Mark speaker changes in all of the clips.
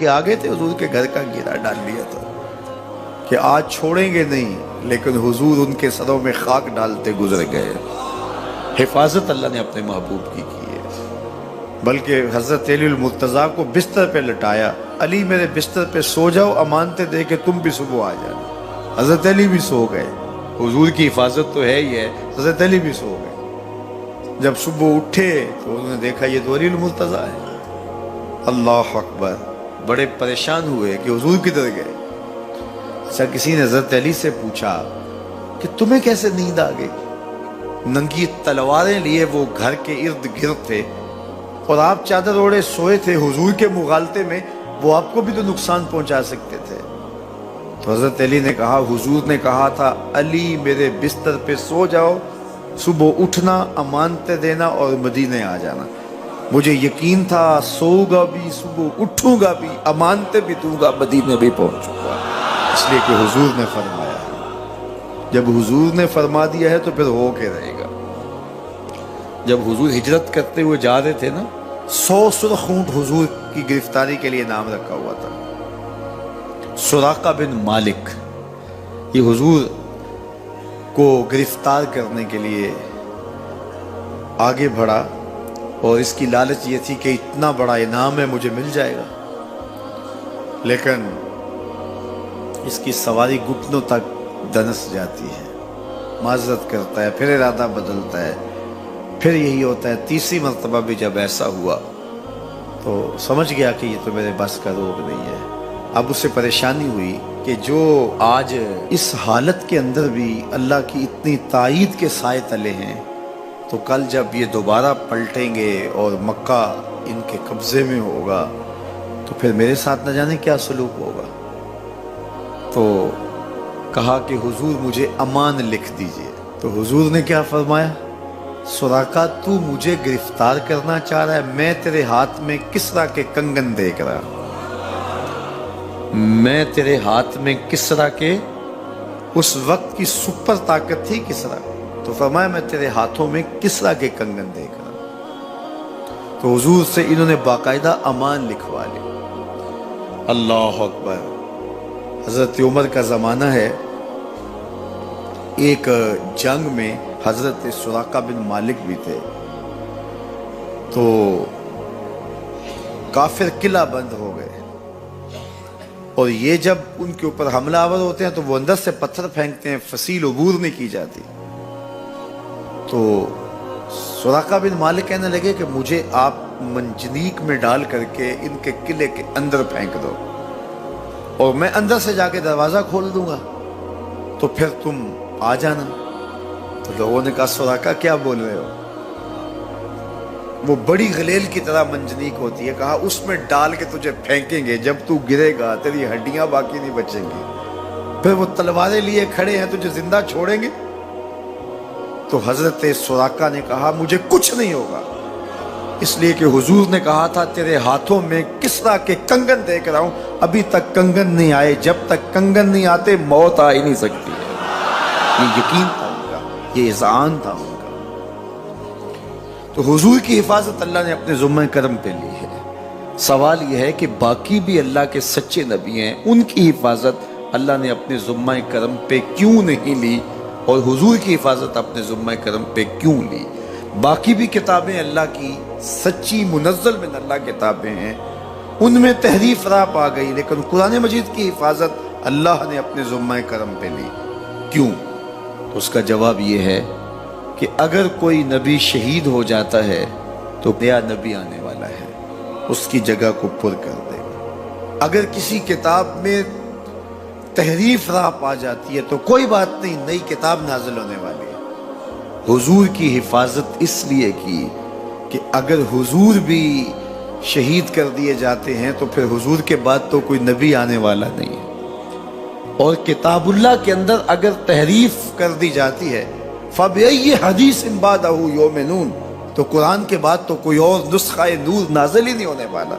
Speaker 1: کہ آگے تھے حضور کے گھر کا گرا ڈال لیا تھا کہ آج چھوڑیں گے نہیں، لیکن حضور ان کے سروں میں خاک ڈالتے گزر گئے۔ حفاظت اللہ نے اپنے محبوب کی ہے۔ بلکہ حضرت علی المرتضیٰ کو بستر پہ لٹایا، علی میرے بستر پہ سو جاؤ، امانتیں دے کے تم بھی صبح آ جانا۔ حضرت علی بھی سو گئے، حضور کی حفاظت تو ہے ہی ہے، حضرت علی بھی سو گئے۔ جب صبح اٹھے تو انہوں نے دیکھا یہ تو علی المرتضیٰ ہے۔ اللہ اکبر، بڑے پریشان ہوئے کہ حضور کدھر گئے۔ اچھا کسی نے حضرت علی سے پوچھا کہ تمہیں کیسے نیند آ گئی؟ ننگی تلواریں لیے وہ گھر کے ارد گرد تھے اور آپ چادر اوڑے سوئے تھے حضور کے مغالطے میں، وہ آپ کو بھی تو نقصان پہنچا سکتے تھے۔ تو حضرت علی نے کہا حضور نے کہا تھا علی میرے بستر پہ سو جاؤ، صبح اٹھنا، امانتیں دینا اور مدینے آ جانا۔ مجھے یقین تھا سوؤں گا بھی، صبح اٹھوں گا بھی، امانتیں بھی دوں گا، مدینے بھی پہنچوں گا، اس لیے کہ حضور نے فرمایا۔ جب حضور نے فرما دیا ہے تو پھر ہو کے رہے گا۔ جب حضور ہجرت کرتے ہوئے جا رہے تھے نا، 100 سرخ اونٹ حضور کی گرفتاری کے لیے نام رکھا ہوا تھا۔ سراقہ بن مالک یہ حضور کو گرفتار کرنے کے لیے آگے بڑھا اور اس کی لالچ یہ تھی کہ اتنا بڑا انعام ہے مجھے مل جائے گا، لیکن اس کی سواری گھٹنوں تک دنس جاتی ہے، معذرت کرتا ہے، پھر ارادہ بدلتا ہے، پھر یہی ہوتا ہے۔ تیسری مرتبہ بھی جب ایسا ہوا تو سمجھ گیا کہ یہ تو میرے بس کا روگ نہیں ہے۔ اب اسے پریشانی ہوئی کہ جو آج اس حالت کے اندر بھی اللہ کی اتنی تائید کے سائے تلے ہیں، تو کل جب یہ دوبارہ پلٹیں گے اور مکہ ان کے قبضے میں ہوگا تو پھر میرے ساتھ نہ جانے کیا سلوک ہوگا۔ تو کہا کہ حضور مجھے امان لکھ دیجئے۔ تو حضور نے کیا فرمایا؟ سراقہ تو مجھے گرفتار کرنا چاہ رہا ہے، میں تیرے ہاتھ میں کسریٰ کے کنگن دیکھ رہا ہوں، میں تیرے ہاتھ میں کسریٰ کے، اس وقت کی سپر طاقت تھی کسریٰ، تو فرمایا میں تیرے ہاتھوں میں کسریٰ کے کنگن دیکھ رہا ہوں۔ تو حضور سے انہوں نے باقاعدہ امان لکھوا لی۔ اللہ اکبر۔ حضرت عمر کا زمانہ ہے، ایک جنگ میں حضرت سراقہ بن مالک بھی تھے، تو کافر قلعہ بند ہو گئے اور یہ جب ان کے اوپر حملہ آور ہوتے ہیں تو وہ اندر سے پتھر پھینکتے ہیں، فصیل عبور نہیں کی جاتی۔ تو سراقہ بن مالک کہنے لگے کہ مجھے آپ منجنیق میں ڈال کر کے ان کے قلعے کے اندر پھینک دو اور میں اندر سے جا کے دروازہ کھول دوں گا، تو پھر تم آ جانا۔ تو لوگوں نے کہا سراقہ کیا بول رہے ہو؟ وہ بڑی غلیل کی طرح منجنیق ہوتی ہے، کہا اس میں ڈال کے تجھے پھینکیں گے، جب تو گرے گا تیری ہڈیاں باقی نہیں بچیں گی، پھر وہ تلواریں لیے کھڑے ہیں تجھے زندہ چھوڑیں گے۔ تو حضرت سراقہ نے کہا مجھے کچھ نہیں ہوگا، اس لیے کہ حضور نے کہا تھا تیرے ہاتھوں میں کسریٰ کے کنگن دیکھ رہا ہوں، ابھی تک کنگن نہیں آئے، جب تک کنگن نہیں آتے موت آ ہی نہیں سکتی ہے۔ یہ یقین تھا ان کا، یہ اذعان تھا ان کا۔ تو حضور کی حفاظت اللہ نے اپنے ذمہ کرم پہ لی ہے۔ سوال یہ ہے کہ باقی بھی اللہ کے سچے نبی ہیں، ان کی حفاظت اللہ نے اپنے ذمہ کرم پہ کیوں نہیں لی اور حضور کی حفاظت اپنے ذمہ کرم پہ کیوں لی؟ باقی بھی کتابیں اللہ کی سچی منزل من اللہ کتابیں ہیں، ان میں تحریف راپ آ گئی، لیکن قرآن مجید کی حفاظت اللہ نے اپنے ذمہ کرم پہ لی۔ کیوں؟ تو اس کا جواب یہ ہے کہ اگر کوئی نبی شہید ہو جاتا ہے تو نیا نبی آنے والا ہے، اس کی جگہ کو پر کر دے گا۔ اگر کسی کتاب میں تحریف راپ آ جاتی ہے تو کوئی بات نہیں، نئی کتاب نازل ہونے والی ہے۔ حضور کی حفاظت اس لیے کی کہ اگر حضور بھی شہید کر دیے جاتے ہیں تو پھر حضور کے بعد تو کوئی نبی آنے والا نہیں ہے، اور کتاب اللہ کے اندر اگر تحریف کر دی جاتی ہے فَبِأَيِّ حَدِيثٍ بَعْدَهُ يُؤْمِنُونَ، تو قرآن کے بعد تو کوئی اور نسخہ نور نازل ہی نہیں ہونے والا،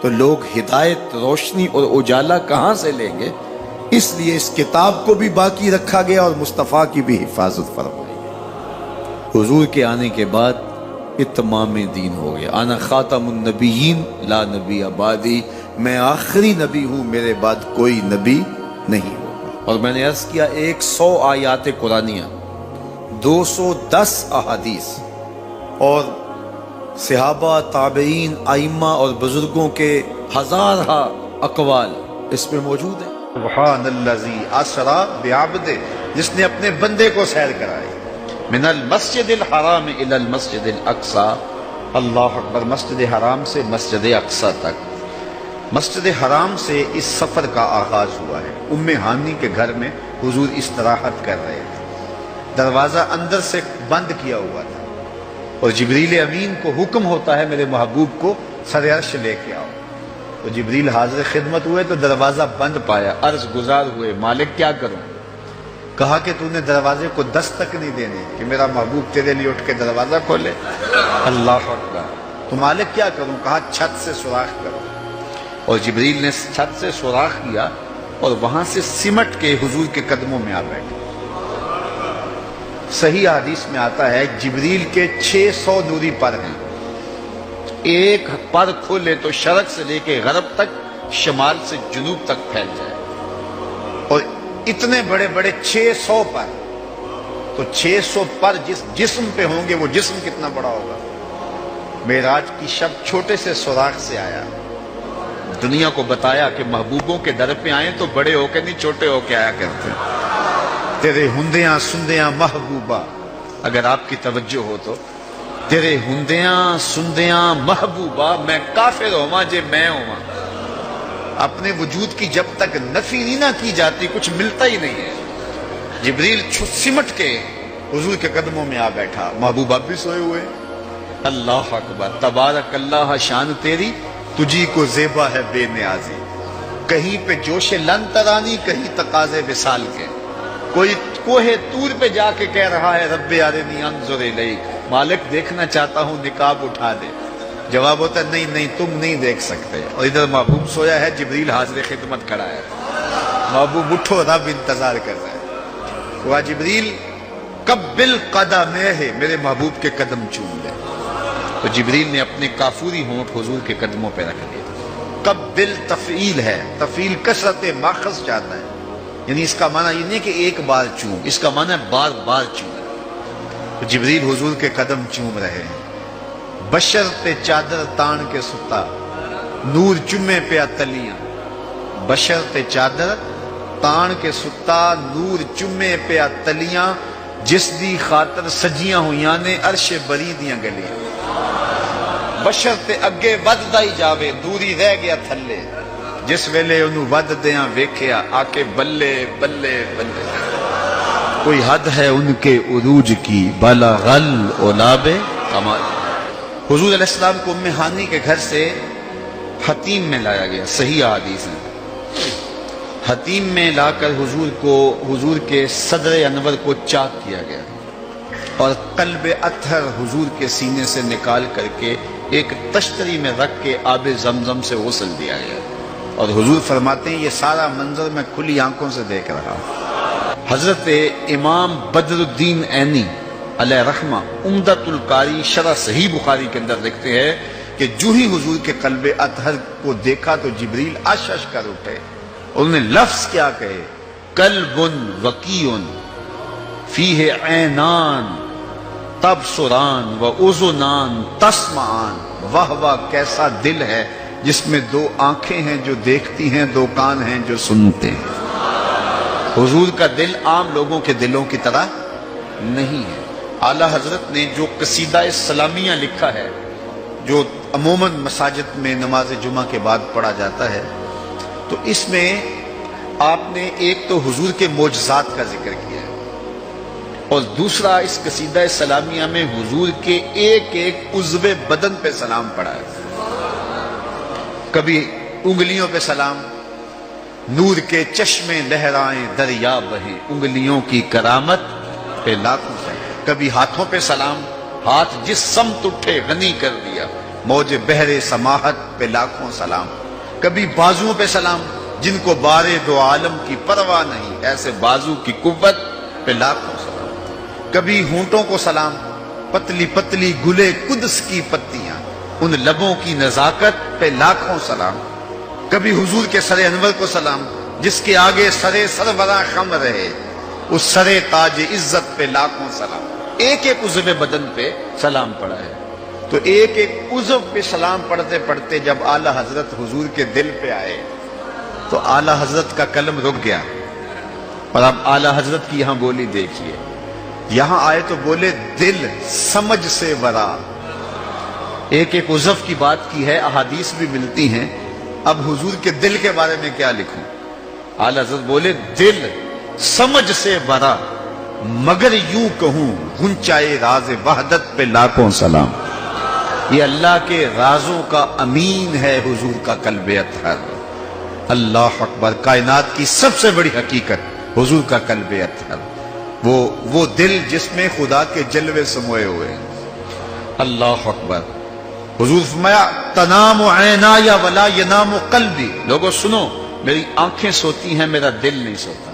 Speaker 1: تو لوگ ہدایت، روشنی اور اجالا کہاں سے لیں گے؟ اس لیے اس کتاب کو بھی باقی رکھا گیا اور مصطفیٰ کی بھی حفاظت فرمائی گئی۔ حضور کے آنے کے بعد اتمام دین ہو گیا۔ انا خاتم النبیین لا نبی بعدی، میں آخری نبی ہوں، میرے بعد کوئی نبی نہیں ہوگا۔ اور میں نے عرض کیا 100 آیات قرآنیہ، 210 احادیث اور صحابہ، تابعین، ائمہ اور بزرگوں کے ہزارہ اقوال اس میں موجود ہیں۔ سبحان الذی اسری بعبدہ، جس نے اپنے بندے کو سیر کرائی، من المسجد الحرام الی المسجد الاقصی، اللہ اکبر، مسجد حرام سے مسجد اقصی تک۔ مسجد حرام سے اس سفر کا آغاز ہوا ہے۔ ام ہانی کے گھر میں حضور استراحت کر رہے تھے، دروازہ اندر سے بند کیا ہوا تھا، اور جبریل امین کو حکم ہوتا ہے میرے محبوب کو سر عرش لے کے آؤ۔ تو جبریل حاضر خدمت ہوئے تو دروازہ بند پایا، عرض گزار ہوئے مالک کیا کروں؟ کہا کہ تو نے دروازے کو دستک نہیں دینی کہ میرا محبوب تیرے لیے اٹھ کے دروازہ کھولے۔ اللہ اکبر، تو مالک کیا کروں؟ کہا چھت سے سوراخ کرو۔ اور جبریل نے چھت سے سوراخ کیا اور وہاں سے سمٹ کے حضور کے قدموں میں آ بیٹھے۔ صحیح حدیث میں آتا ہے جبریل کے 600 نوری پر ہیں، ایک پر کھولے تو شرق سے لے کے غرب تک، شمال سے جنوب تک پھیل جائے، اور اتنے بڑے بڑے 600 پر، تو 600 پر جس جسم پہ ہوں گے وہ جسم کتنا بڑا ہوگا۔ معراج کی شب چھوٹے سے سوراخ سے آیا، دنیا کو بتایا کہ محبوبوں کے در پہ آئیں تو بڑے ہو کے نہیں، چھوٹے ہو کے آیا کرتے ہیں۔ تیرے ہندیاں سندیاں محبوبہ، اگر آپ کی توجہ ہو تو، تیرے ہندیاں سندیاں محبوبہ، میں کافر ہوا جے میں ہوا۔ اپنے وجود کی جب تک نفی نہیں نہ کی جاتی کچھ ملتا ہی نہیں ہے۔ جبریل سمٹ کے حضور کے قدموں میں آ بیٹھا، محبوب اب بھی سوئے ہوئے۔ اللہ اکبر، تبارک اللہ، شان تیری تجھی کو زیبا ہے بے نیازی، کہیں پہ جوش لن ترانی، کہیں تقاضے وصال کے، کوئی کوہ طور پہ جا کے کہہ رہا ہے رب ارنی انظر الیک، مالک دیکھنا چاہتا ہوں نقاب اٹھا دے۔ جواب ہوتا ہے نہیں نہیں تم نہیں دیکھ سکتے، اور ادھر محبوب سویا ہے، جبریل حاضر خدمت کھڑا ہے، محبوب اٹھو، رب انتظار کر رہا ہے۔ وہ جبریل قبل قدمہ، میرے محبوب کے قدم چوم لے۔ تو جبریل نے اپنے کافوری ہونٹ حضور کے قدموں پہ رکھ دیے۔ قبل تفعیل ہے، تفعیل کثرت ماخذ چاہتا ہے، یعنی اس کا معنی یہ نہیں کہ ایک بار چوم، اس کا معنی ہے بار بار چوم۔ تو جبریل حضور کے قدم چوم رہے ہیں۔ بشر تے چادر تان کے ستا، نور چمے پہ تلیاں، بشر تے چادر تان کے ستا، نور چمے پہ تلیاں، جس دی خاطر سجیاں ہویاں نے عرش بری دیاں گلیاں۔ بشر تے اگے وددا ہی جاوے، دوری رہ گیا تھلے، جس ویلے انہوں ود دیاں ویکھیا، آکے بلے بلے بلے، کوئی حد ہے ان کے عروج کی، بلغ العلاب کمال۔ حضور علیہ السلام کو ام ہانی کے گھر سے حتیم میں لایا گیا، صحیح حدیث ہے۔ حتیم میں لا کر حضور کے صدر انور کو چاک کیا گیا، اور قلب اطہر حضور کے سینے سے نکال کر کے ایک تشتری میں رکھ کے آب زمزم سے غسل دیا گیا، اور حضور فرماتے ہیں یہ سارا منظر میں کھلی آنکھوں سے دیکھ رہا ہوں۔ حضرت امام بدر الدین عینی علیہ رحمہ عمدۃ القاری شرح صحیح بخاری کے اندر لکھتے ہیں کہ جو ہی حضور کے قلب اطہر کو دیکھا تو جبریل اش اش کر اٹھے، انہوں نے لفظ کیا کہے، قلب وقیع فیہ عینان تبصران و اذنان تسمعان، واہ واہ کیسا دل ہے جس میں دو آنکھیں ہیں جو دیکھتی ہیں، دو کان ہیں جو سنتے ہیں۔ حضور کا دل عام لوگوں کے دلوں کی طرح نہیں ہے۔ اعلیٰ حضرت نے جو قصیدہ سلامیہ لکھا ہے، جو عموماً مساجد میں نماز جمعہ کے بعد پڑھا جاتا ہے، تو اس میں آپ نے ایک تو حضور کے معجزات کا ذکر کیا ہے، اور دوسرا اس قصیدہ سلامیہ میں حضور کے ایک ایک عضو بدن پہ سلام پڑھا ہے۔ کبھی انگلیوں پہ سلام، نور کے چشمے لہرائیں دریا بہیں، انگلیوں کی کرامت پہ لاکھوں سلام۔ کبھی ہاتھوں پہ سلام، ہاتھ جس سمت اٹھے غنی کر دیا، موج بحر سماحت پہ لاکھوں سلام۔ کبھی بازوؤں پہ سلام، جن کو بارے دو عالم کی پرواہ نہیں، ایسے بازو کی قوت پہ لاکھوں سلام۔ کبھی ہونٹوں کو سلام، پتلی پتلی گلے قدس کی پتیاں، ان لبوں کی نزاکت پہ لاکھوں سلام۔ کبھی حضور کے سر انور کو سلام، جس کے آگے سر سربراہ خم رہے، اس سر تاج عزت پہ لاکھوں سلام۔ ایک ایک عضو بدن پہ سلام پڑا ہے، تو ایک ایک عضو پہ سلام پڑھتے پڑھتے جب اعلی حضرت حضور کے دل پہ آئے تو اعلی حضرت کا قلم رک گیا۔ اور اب اعلی حضرت کی یہاں بولی دیکھیے، یہاں آئے تو بولے دل سمجھ سے ورا۔ ایک ایک عضو کی بات کی ہے، احادیث بھی ملتی ہیں، اب حضور کے دل کے بارے میں کیا لکھوں؟ اعلی حضرت بولے دل سمجھ سے ورا، مگر یوں کہوں گنچائے راز وحدت پہ لاکھوں سلام۔ یہ اللہ کے رازوں کا امین ہے حضور کا قلب اطہر۔ اللہ اکبر، کائنات کی سب سے بڑی حقیقت حضور کا قلب اطہر، وہ دل جس میں خدا کے جلوے سموئے ہوئے ہیں۔ اللہ اکبر۔ حضور فرمایا تنام عینایا ولا ینام قلبی، لوگوں سنو، میری آنکھیں سوتی ہیں، میرا دل نہیں سوتا۔